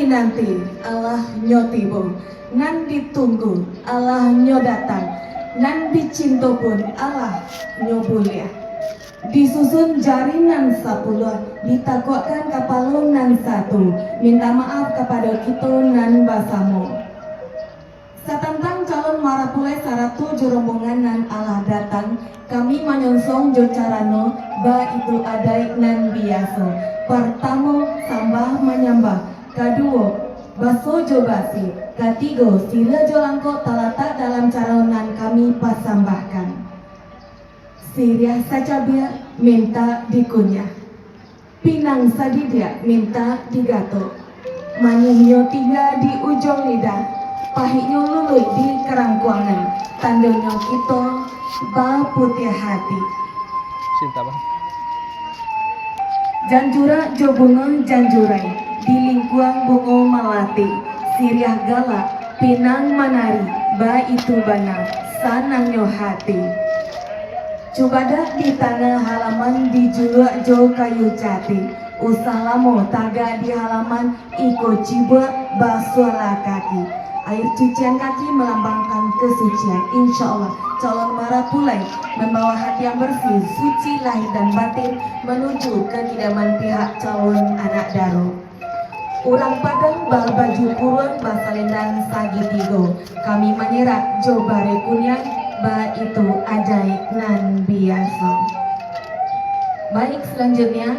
dinanti Allah nyo tibo, nan ditunggu Allah nyo datang, nan dicinto pun Allah nyo bulia. Disusun jarinan 10, ditakokkan kapalun nan 1, minta maaf kepada kita nan basamo. Satentang calon marapulai saratu rombongan nan Allah datang, kami menyonsong jo carano ba itu adai nan biasa. Pertama sambah menyambah, kedua baso jo basi, ketiga sila jo langkok talata dalam caronan kami pasambahkan. Siriah saja biar minta dikunyah, pinang sadidia minta digato, manisnya tinggal di ujung lidah, pahitnya luluy di kerangkuangan, tandanya kita ba putih hati. Cinta bang. Janjura jo bunga janjurai, di lingkuang bunga melati, siriah galak, pinang manari, ba itu benar, sanangnya hati. Coba dah di tanah halaman dijulak jo kayu jati, usah lamo taga di halaman iko ciba basuala kaki. Air cucian kaki melambangkan kesucian. Insya Allah calon marapulai membawa hati yang bersih, suci lahir dan batin menuju ke kediaman pihak calon anak daro. Urang Padang bal baju kurun basalendang sagitigo, kami menyerak jo bare kunyang ba itu adai nan biasa. Baik, selanjutnya